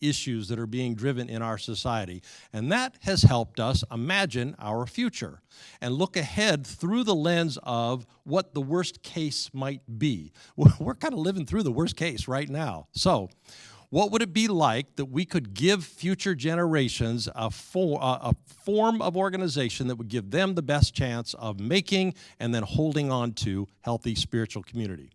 issues that are being driven in our society. And that has helped us imagine our future and look ahead through the lens of what the worst case might be. We're kind of living through the worst case right now. So what would it be like that we could give future generations a form of organization that would give them the best chance of making and then holding on to healthy spiritual community?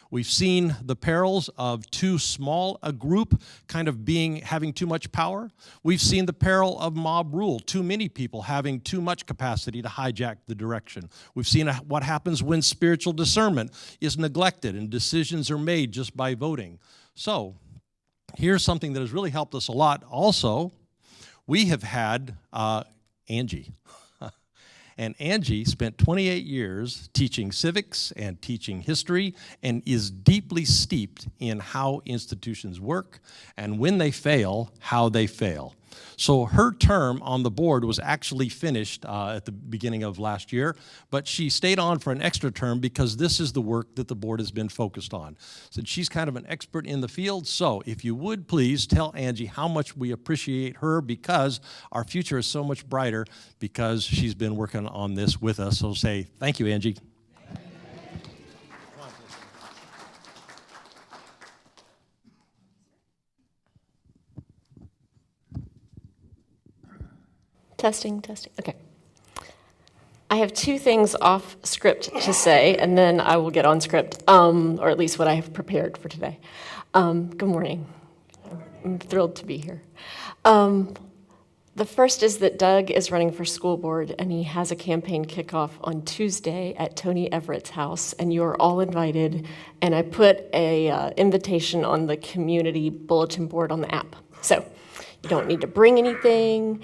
We've seen the perils of too small a group kind of having too much power. We've seen the peril of mob rule, too many people having too much capacity to hijack the direction. We've seen what happens when spiritual discernment is neglected and decisions are made just by voting. So here's something that has really helped us a lot. Also, we have had Angie. And Angie spent 28 years teaching civics and teaching history and is deeply steeped in how institutions work and when they fail, how they fail. So her term on the board was actually finished at the beginning of last year, but she stayed on for an extra term because this is the work that the board has been focused on. So she's kind of an expert in the field. So if you would please tell Angie how much we appreciate her, because our future is so much brighter because she's been working on this with us. So say thank you, Angie. Testing. Okay. I have two things off script to say, and then I will get on script, or at least what I have prepared for today. Good morning. I'm thrilled to be here. The first is that Doug is running for school board, and he has a campaign kickoff on Tuesday at Tony Everett's house, and you're all invited. And I put a invitation on the community bulletin board on the app. So you don't need to bring anything.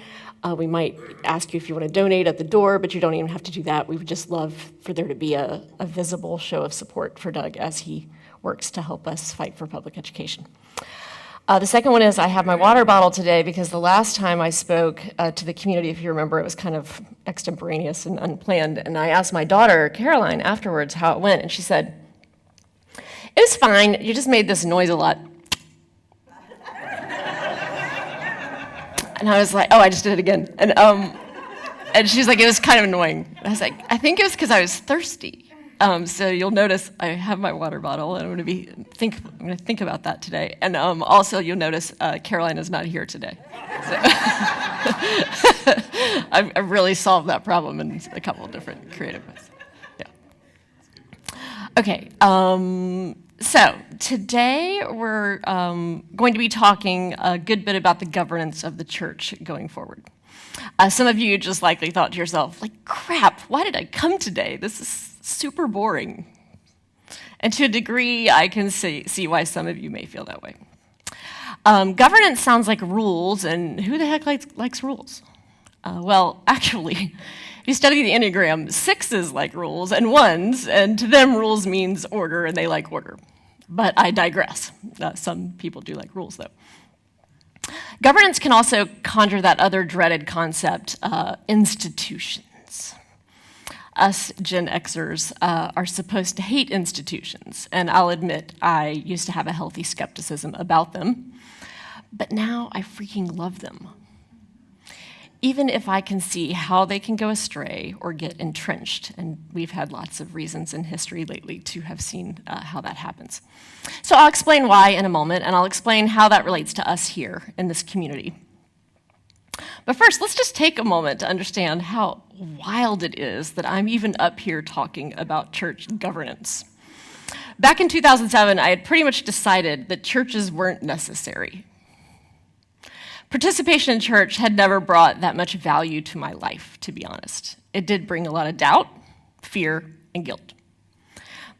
We might ask you if you want to donate at the door, but you don't even have to do that. We would just love for there to be a visible show of support for Doug as he works to help us fight for public education. The second one is I have my water bottle today because the last time I spoke to the community, if you remember, it was kind of extemporaneous and unplanned. And I asked my daughter, Caroline, afterwards how it went. And she said, "It was fine. You just made this noise a lot." And I was like, oh, I just did it again. And she's like, it was kind of annoying. And I was like, I think it was because I was thirsty. So you'll notice I have my water bottle, and I'm going to think about that today. And also you'll notice Caroline is not here today. So I've really solved that problem in a couple of different creative ways. Yeah. Okay. So today we're going to be talking a good bit about the governance of the church going forward. Some of you just likely thought to yourself, like, crap, why did I come today? This is super boring. And to a degree, I can see why some of you may feel that way. Governance sounds like rules, and who the heck likes rules? Well, actually, if you study the Enneagram, 6s like rules and 1s, and to them rules means order, and they like order. But I digress. Some people do like rules, though. Governance can also conjure that other dreaded concept, institutions. Us Gen Xers are supposed to hate institutions, and I'll admit I used to have a healthy skepticism about them, but now I freaking love them. Even if I can see how they can go astray or get entrenched, and we've had lots of reasons in history lately to have seen how that happens. So I'll explain why in a moment, and I'll explain how that relates to us here in this community. But first, let's just take a moment to understand how wild it is that I'm even up here talking about church governance. Back in 2007, I had pretty much decided that churches weren't necessary. Participation in church had never brought that much value to my life, to be honest. It did bring a lot of doubt, fear, and guilt.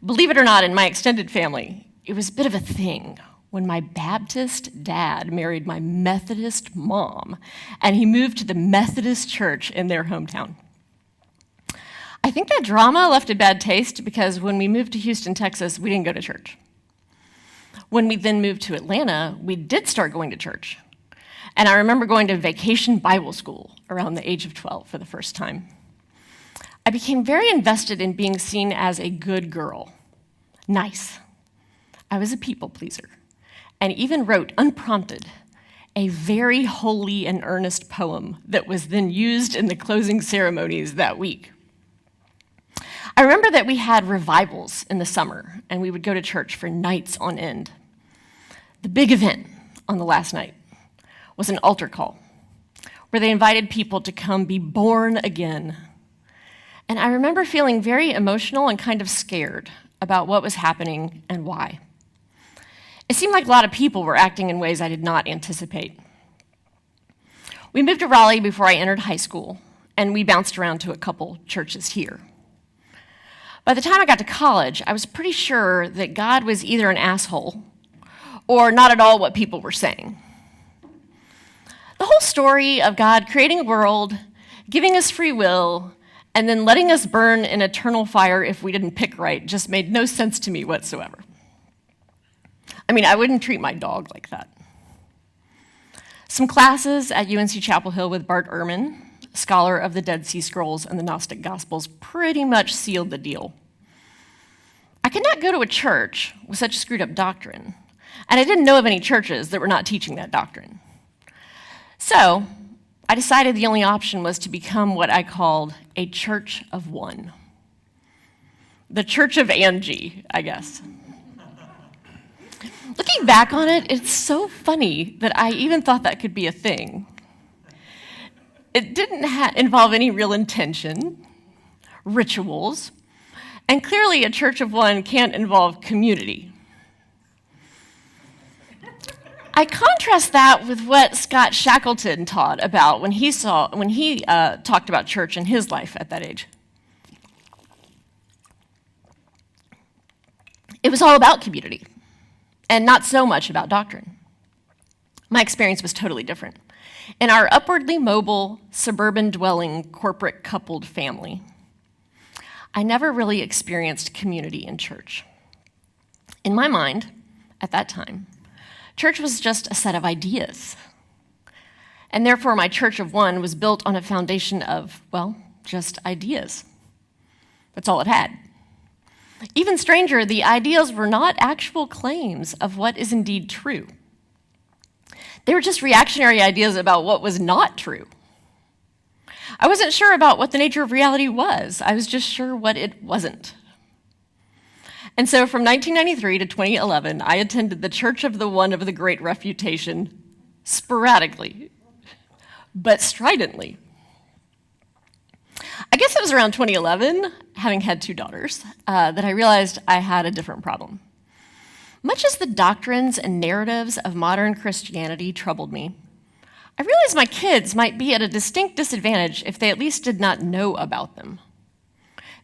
Believe it or not, in my extended family, it was a bit of a thing when my Baptist dad married my Methodist mom, and he moved to the Methodist church in their hometown. I think that drama left a bad taste because when we moved to Houston, Texas, we didn't go to church. When we then moved to Atlanta, we did start going to church. And I remember going to vacation Bible school around the age of 12 for the first time. I became very invested in being seen as a good girl. Nice. I was a people pleaser, and even wrote, unprompted, a very holy and earnest poem that was then used in the closing ceremonies that week. I remember that we had revivals in the summer, and we would go to church for nights on end. The big event on the last night was an altar call, where they invited people to come be born again. And I remember feeling very emotional and kind of scared about what was happening and why. It seemed like a lot of people were acting in ways I did not anticipate. We moved to Raleigh before I entered high school, and we bounced around to a couple churches here. By the time I got to college, I was pretty sure that God was either an asshole or not at all what people were saying. The whole story of God creating a world, giving us free will, and then letting us burn in eternal fire if we didn't pick right just made no sense to me whatsoever. I mean, I wouldn't treat my dog like that. Some classes at UNC Chapel Hill with Bart Ehrman, scholar of the Dead Sea Scrolls and the Gnostic Gospels, pretty much sealed the deal. I could not go to a church with such screwed up doctrine, and I didn't know of any churches that were not teaching that doctrine. So I decided the only option was to become what I called a church of one. The Church of Angie, I guess. Looking back on it, it's so funny that I even thought that could be a thing. It didn't involve any real intention, rituals, and clearly a church of one can't involve community. I contrast that with what Scott Shackleton taught about when he talked about church in his life at that age. It was all about community, and not so much about doctrine. My experience was totally different. In our upwardly mobile, suburban-dwelling, corporate-coupled family, I never really experienced community in church. In my mind, at that time, church was just a set of ideas. And therefore, my church of one was built on a foundation of, well, just ideas. That's all it had. Even stranger, the ideas were not actual claims of what is indeed true. They were just reactionary ideas about what was not true. I wasn't sure about what the nature of reality was. I was just sure what it wasn't. And so from 1993 to 2011, I attended the Church of the One of the Great Refutation sporadically, but stridently. I guess it was around 2011, having had 2 daughters, that I realized I had a different problem. Much as the doctrines and narratives of modern Christianity troubled me, I realized my kids might be at a distinct disadvantage if they at least did not know about them.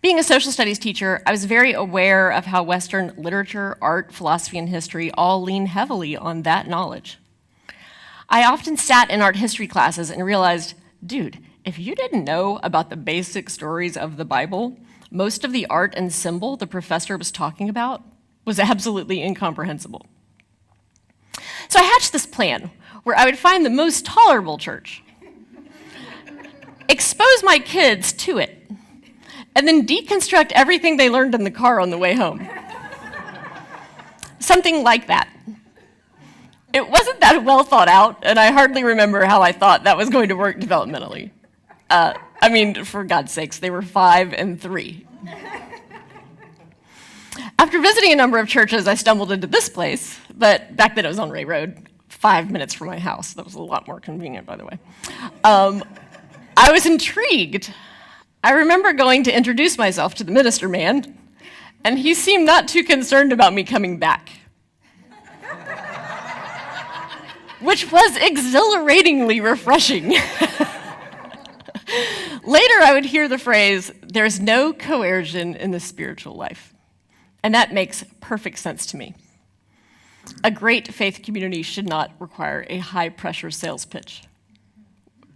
Being a social studies teacher, I was very aware of how Western literature, art, philosophy, and history all lean heavily on that knowledge. I often sat in art history classes and realized, dude, if you didn't know about the basic stories of the Bible, most of the art and symbol the professor was talking about was absolutely incomprehensible. So I hatched this plan where I would find the most tolerable church, expose my kids to it, and then deconstruct everything they learned in the car on the way home. Something like that. It wasn't that well thought out, and I hardly remember how I thought that was going to work developmentally. I mean, for God's sakes, they were 5 and 3. After visiting a number of churches, I stumbled into this place, but back then it was on Ray Road, 5 minutes from my house. That was a lot more convenient, by the way. I was intrigued. I remember going to introduce myself to the minister man, and he seemed not too concerned about me coming back, which was exhilaratingly refreshing. Later, I would hear the phrase, "There's no coercion in the spiritual life." And that makes perfect sense to me. A great faith community should not require a high-pressure sales pitch.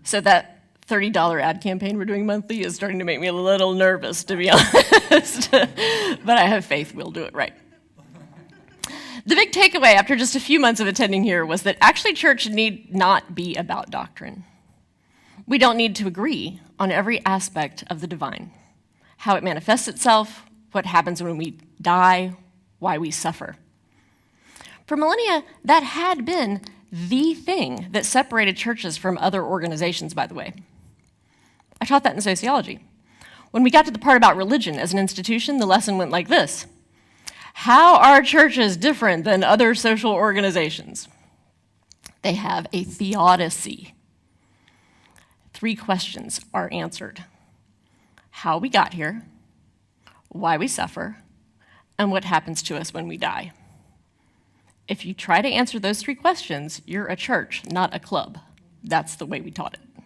So that $30 ad campaign we're doing monthly is starting to make me a little nervous, to be honest. But I have faith we'll do it right. The big takeaway after just a few months of attending here was that actually church need not be about doctrine. We don't need to agree on every aspect of the divine, how it manifests itself, what happens when we die, why we suffer. For millennia, that had been the thing that separated churches from other organizations, by the way. I taught that in sociology. When we got to the part about religion as an institution, the lesson went like this. How are churches different than other social organizations? They have a theodicy. 3 questions are answered. How we got here, why we suffer, and what happens to us when we die. If you try to answer those 3 questions, you're a church, not a club. That's the way we taught it,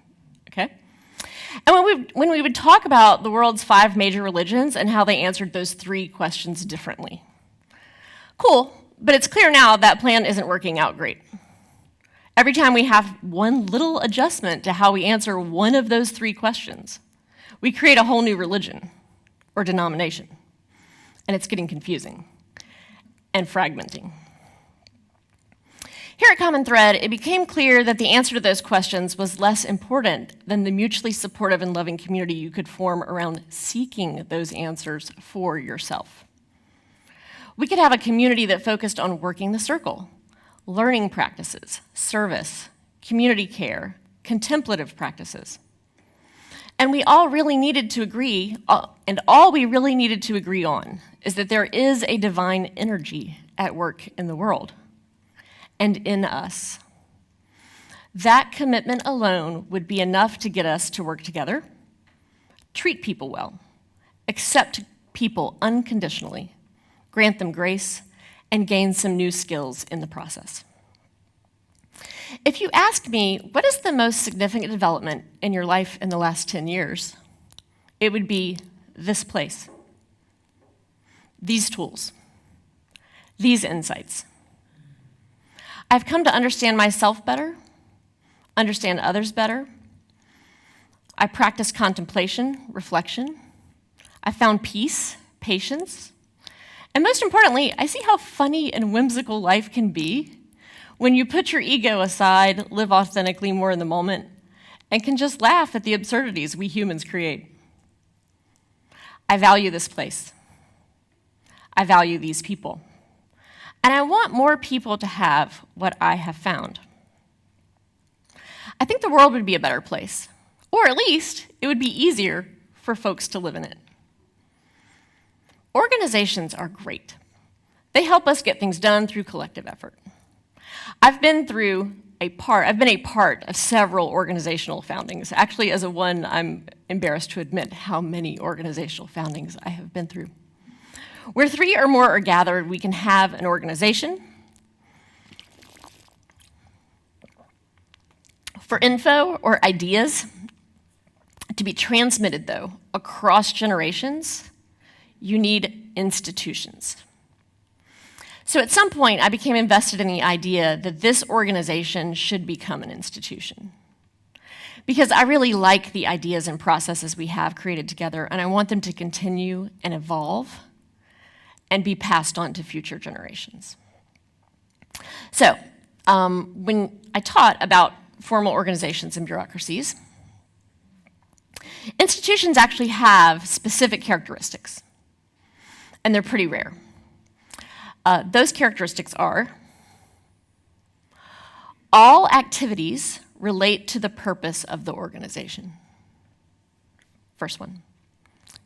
okay? And when we would talk about the world's 5 major religions and how they answered those 3 questions differently. Cool, but it's clear now that plan isn't working out great. Every time we have one little adjustment to how we answer one of those 3 questions, we create a whole new religion or denomination, and it's getting confusing and fragmenting. Here at Common Thread, it became clear that the answer to those questions was less important than the mutually supportive and loving community you could form around seeking those answers for yourself. We could have a community that focused on working the circle, learning practices, service, community care, contemplative practices. And we all really needed to agree, and all we really needed to agree on is that there is a divine energy at work in the world and in us. That commitment alone would be enough to get us to work together, treat people well, accept people unconditionally, grant them grace, and gain some new skills in the process. If you ask me, what is the most significant development in your life in the last 10 years? It would be this place, these tools, these insights. I've come to understand myself better, understand others better. I practice contemplation, reflection. I found peace, patience. And most importantly, I see how funny and whimsical life can be when you put your ego aside, live authentically more in the moment, and can just laugh at the absurdities we humans create. I value this place. I value these people. And I want more people to have what I have found. I think the world would be a better place, or at least it would be easier for folks to live in it. Organizations are great. They help us get things done through collective effort. I've been a part of several organizational foundings. Actually, as a one, I'm embarrassed to admit how many organizational foundings I have been through. Where 3 or more are gathered, we can have an organization. For info or ideas to be transmitted, though, across generations, you need institutions. So at some point, I became invested in the idea that this organization should become an institution. Because I really like the ideas and processes we have created together, and I want them to continue and evolve and be passed on to future generations. So, when I taught about formal organizations and bureaucracies, institutions actually have specific characteristics, and they're pretty rare. Those characteristics are all activities relate to the purpose of the organization. First one.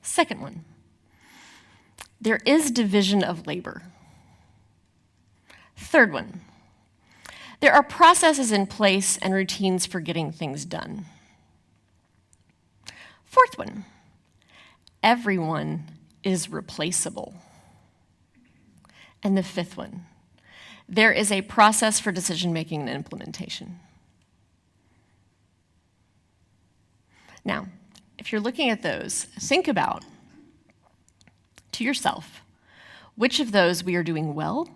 Second one, there is division of labor. Third one, there are processes in place and routines for getting things done. Fourth one, everyone is replaceable. And the fifth one, there is a process for decision-making and implementation. Now, if you're looking at those, think about, to yourself, which of those we are doing well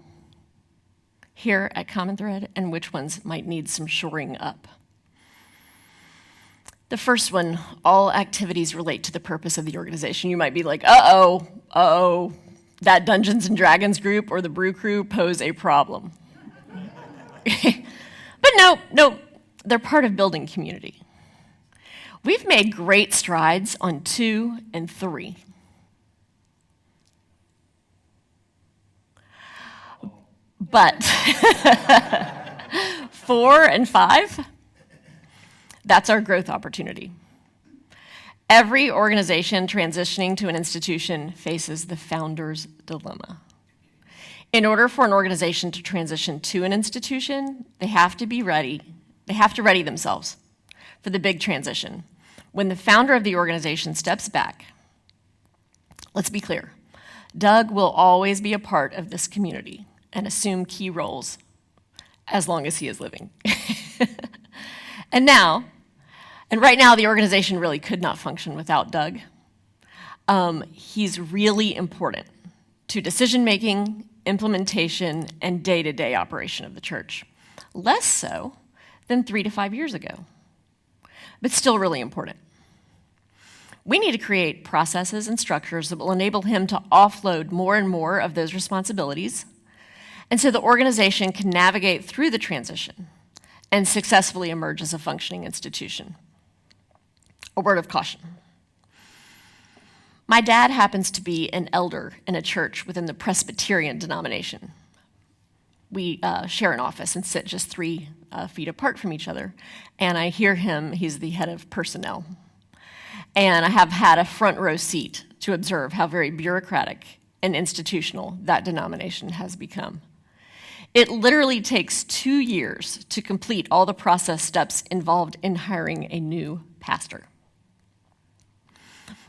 here at Common Thread and which ones might need some shoring up. The first one, all activities relate to the purpose of the organization. You might be like, uh-oh, that Dungeons and Dragons group or the Brew Crew pose a problem. But no, they're part of building community. We've made great strides on 2 and 3. But 4 and 5, that's our growth opportunity. Every organization transitioning to an institution faces the founder's dilemma. In order for an organization to transition to an institution, they have to ready themselves for the big transition. When the founder of the organization steps back, let's be clear, Doug will always be a part of this community and assume key roles as long as he is living. And right now, the organization really could not function without Doug. He's really important to decision-making, implementation, and day-to-day operation of the church. Less so than 3 to 5 years ago, but still really important. We need to create processes and structures that will enable him to offload more and more of those responsibilities, and so the organization can navigate through the transition and successfully emerge as a functioning institution. A word of caution. My dad happens to be an elder in a church within the Presbyterian denomination. We share an office and sit just 3 feet apart from each other, and I hear him, he's the head of personnel. And I have had a front row seat to observe how very bureaucratic and institutional that denomination has become. It literally takes 2 years to complete all the process steps involved in hiring a new pastor.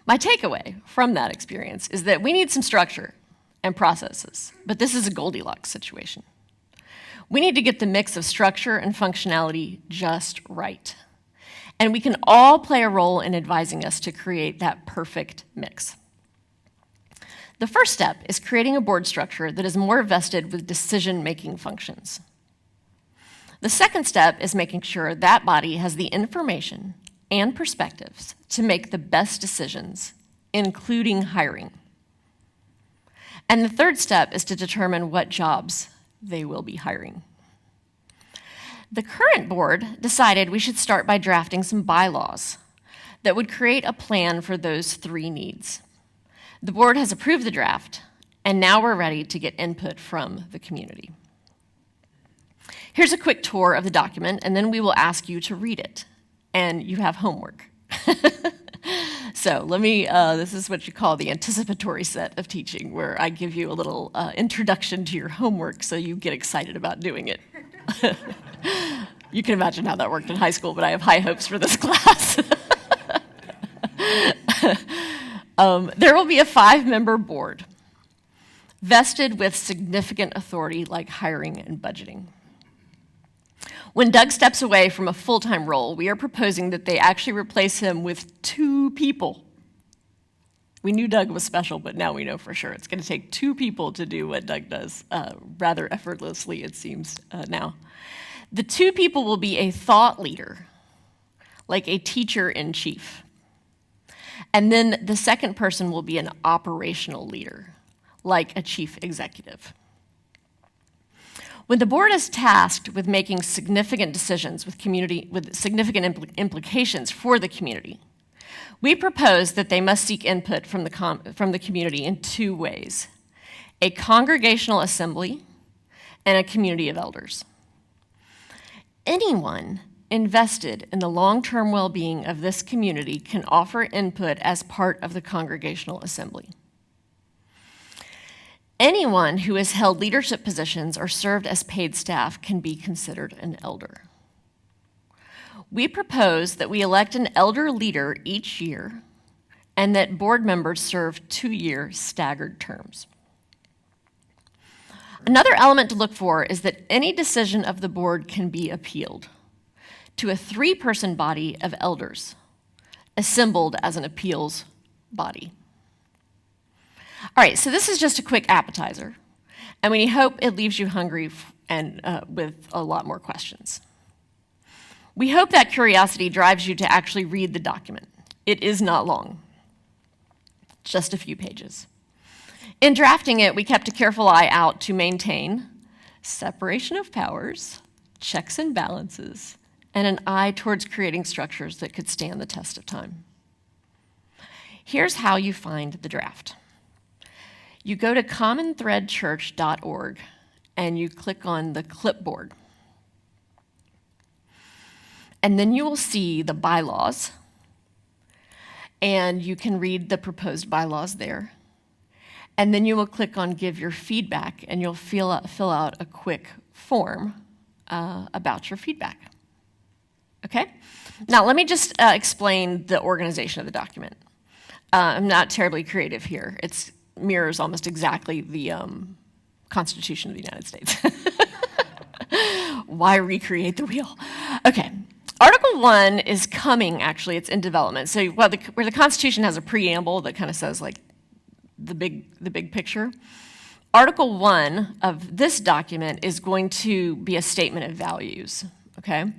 My takeaway from that experience is that we need some structure and processes, but this is a Goldilocks situation. We need to get the mix of structure and functionality just right. And we can all play a role in advising us to create that perfect mix. The first step is creating a board structure that is more vested with decision-making functions. The second step is making sure that body has the information and perspectives to make the best decisions, including hiring. And the third step is to determine what jobs they will be hiring. The current board decided we should start by drafting some bylaws that would create a plan for those 3 needs. The board has approved the draft, and now we're ready to get input from the community. Here's a quick tour of the document, and then we will ask you to read it, and you have homework. So this is what you call the anticipatory set of teaching, where I give you a little introduction to your homework so you get excited about doing it. You can imagine how that worked in high school, but I have high hopes for this class. There will be a 5-member board vested with significant authority like hiring and budgeting. When Doug steps away from a full-time role, we are proposing that they actually replace him with 2 people. We knew Doug was special, but now we know for sure it's going to take 2 people to do what Doug does, rather effortlessly, it seems now. The 2 people will be a thought leader, like a teacher-in-chief. And then the second person will be an operational leader, like a chief executive. When the board is tasked with making significant decisions with significant implications for the community, we propose that they must seek input from the community in 2 ways: a congregational assembly and a community of elders. Anyone invested in the long-term well-being of this community can offer input as part of the congregational assembly. Anyone who has held leadership positions or served as paid staff can be considered an elder. We propose that we elect an elder leader each year and that board members serve 2-year staggered terms. Another element to look for is that any decision of the board can be appealed to a 3-person body of elders, assembled as an appeals body. All right, so this is just a quick appetizer, and we hope it leaves you hungry and with a lot more questions. We hope that curiosity drives you to actually read the document. It is not long, just a few pages. In drafting it, we kept a careful eye out to maintain separation of powers, checks and balances, and an eye towards creating structures that could stand the test of time. Here's how you find the draft. You go to commonthreadchurch.org and you click on the clipboard. And then you will see the bylaws, and you can read the proposed bylaws there. And then you will click on Give Your Feedback, and you'll fill out a quick form about your feedback. Okay? Now, let me just explain the organization of the document. I'm not terribly creative here. It mirrors almost exactly the Constitution of the United States. Why recreate the wheel? Okay. Article 1 is coming, actually. It's in development. So where the Constitution has a preamble that kind of says, like, the big picture, Article 1 of this document is going to be a statement of values, okay?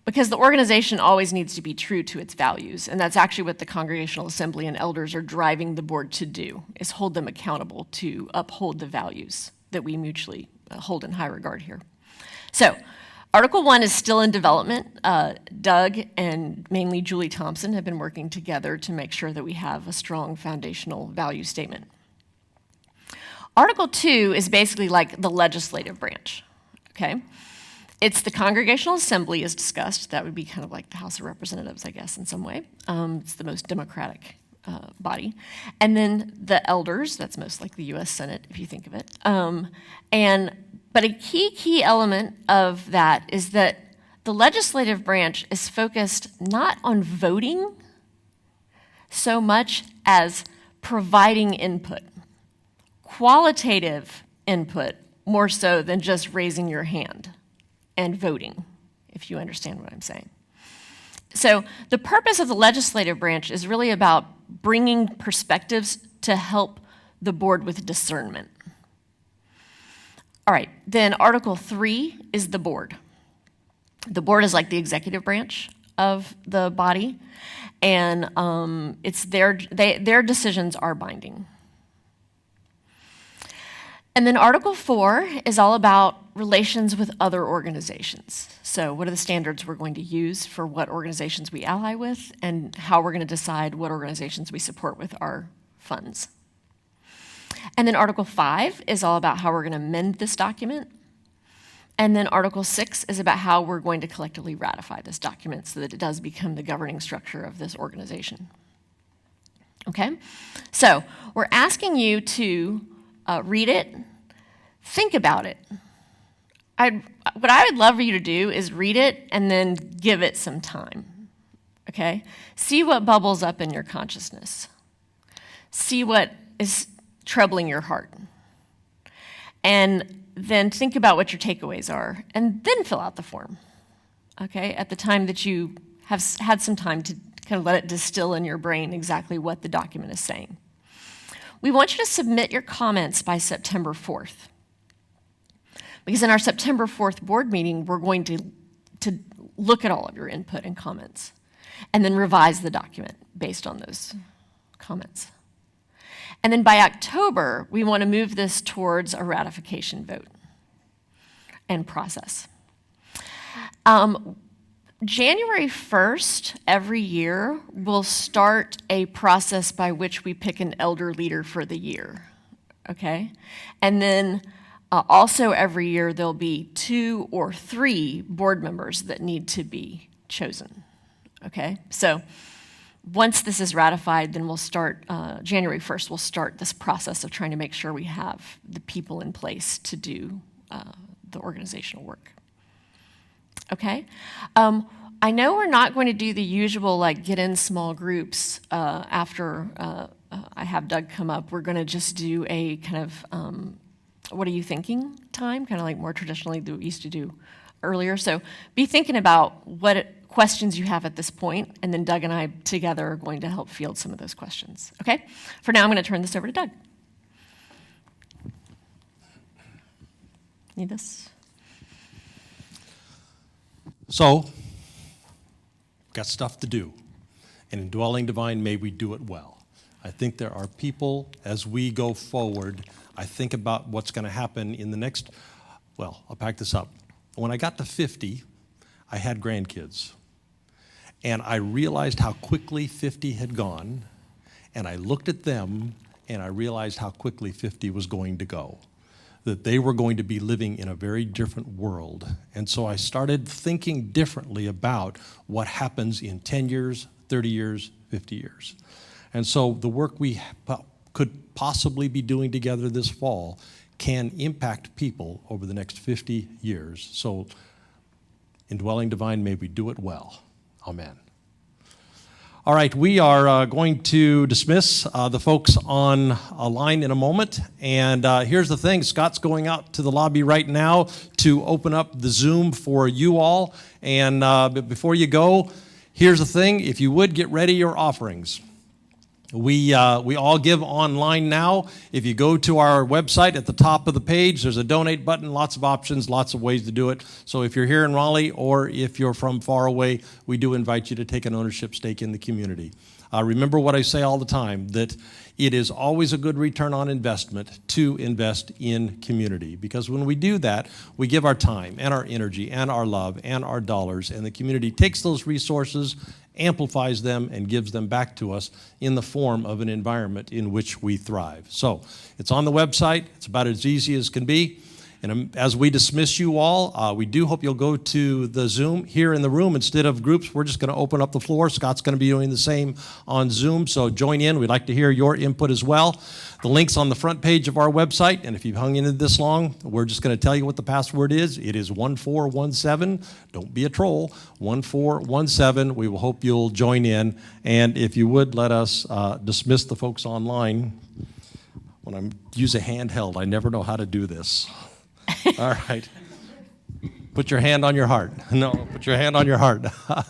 Because the organization always needs to be true to its values, and that's actually what the Congregational Assembly and elders are driving the board to do, is hold them accountable to uphold the values that we mutually hold in high regard here. So, Article 1 is still in development. Doug and mainly Julie Thompson have been working together to make sure that we have a strong foundational value statement. Article 2 is basically like the legislative branch, okay? It's the Congregational Assembly as discussed. That would be kind of like the House of Representatives, I guess, in some way. It's the most democratic body. And then the elders, that's most like the U.S. Senate, if you think of it. But a key element of that is that the legislative branch is focused not on voting so much as providing input, qualitative input, more so than just raising your hand and voting, if you understand what I'm saying. So the purpose of the legislative branch is really about bringing perspectives to help the board with discernment. All right, then Article 3 is the board. The board is like the executive branch of the body, and it's their decisions are binding. And then Article 4 is all about relations with other organizations. So what are the standards we're going to use for what organizations we ally with, and how we're going to decide what organizations we support with our funds. And then Article 5 is all about how we're going to amend this document. And then Article 6 is about how we're going to collectively ratify this document so that it does become the governing structure of this organization. Okay? So we're asking you to read it, think about it. What I would love for you to do is read it and then give it some time. Okay? See what bubbles up in your consciousness. See what is troubling your heart. And then think about what your takeaways are, and then fill out the form, okay, at the time that you have had some time to kind of let it distill in your brain exactly what the document is saying. We want you to submit your comments by September 4th, because in our September 4th board meeting, we're going to look at all of your input and comments, and then revise the document based on those comments. And then by October, we want to move this towards a ratification vote and process. January 1st, every year, we'll start a process by which we pick an elder leader for the year, okay? And then also every year, there'll be 2 or 3 board members that need to be chosen, okay? So once this is ratified, then we'll start, January 1st, we'll start this process of trying to make sure we have the people in place to do the organizational work. Okay? I know we're not going to do the usual, like, get in small groups after I have Doug come up. We're going to just do a kind of, what are you thinking time, kind of like more traditionally that we used to do earlier. So be thinking about what questions you have at this point, and then Doug and I together are going to help field some of those questions. Okay? For now, I'm going to turn this over to Doug. Need this? So, got stuff to do. And in Dwelling Divine, may we do it well. I think there are people, as we go forward, I think about what's going to happen in the next, well, I'll pack this up. When I got to 50, I had grandkids. And I realized how quickly 50 had gone, and I looked at them, and I realized how quickly 50 was going to go. that they were going to be living in a very different world. And so I started thinking differently about what happens in 10 years, 30 years, 50 years. And so the work we could possibly be doing together this fall can impact people over the next 50 years. So Indwelling Divine, may we do it well. Amen. All right, we are going to dismiss the folks on a line in a moment. And here's the thing, Scott's going out to the lobby right now to open up the Zoom for you all. And but before you go, here's the thing, if you would, get ready your offerings. We all give online now. If you go to our website at the top of the page, there's a donate button, lots of options, lots of ways to do it. So if you're here in Raleigh or if you're from far away, we do invite you to take an ownership stake in the community. Remember what I say all the time, that it is always a good return on investment to invest in community. Because when we do that, we give our time and our energy and our love and our dollars, and the community takes those resources, amplifies them, and gives them back to us in the form of an environment in which we thrive. So it's on the website. It's about as easy as can be. And as we dismiss you all, we do hope you'll go to the Zoom here in the room. Instead of groups, we're just going to open up the floor. Scott's going to be doing the same on Zoom, so join in. We'd like to hear your input as well. The link's on the front page of our website, and if you've hung in it this long, we're just going to tell you what the password is. It is 1417. Don't be a troll. 1417. We will hope you'll join in. And if you would, let us dismiss the folks online. When I use a handheld, I never know how to do this. All right. Put your hand on your heart. No, put your hand on your heart. And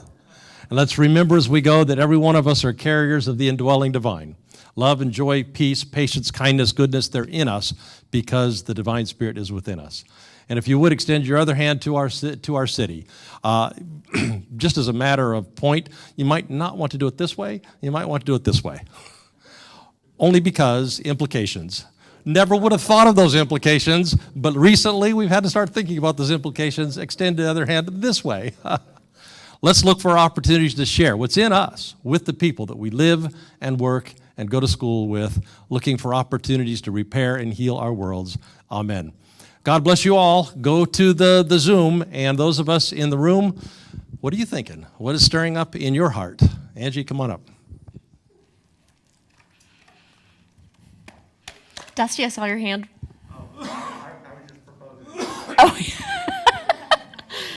let's remember as we go that every one of us are carriers of the indwelling divine. Love and joy, peace, patience, kindness, goodness, they're in us because the divine spirit is within us. And if you would extend your other hand to our city, just as a matter of point, you might not want to do it this way. You might want to do it this way. Only because implications. Never would have thought of those implications, but recently we've had to start thinking about those implications. Extend the other hand this way. Let's look for opportunities to share what's in us with the people that we live and work and go to school with, looking for opportunities to repair and heal our worlds. Amen. God bless you all. Go to the Zoom, and those of us in the room, what are you thinking? What is stirring up in your heart? Angie, come on up. Dusty, I saw your hand.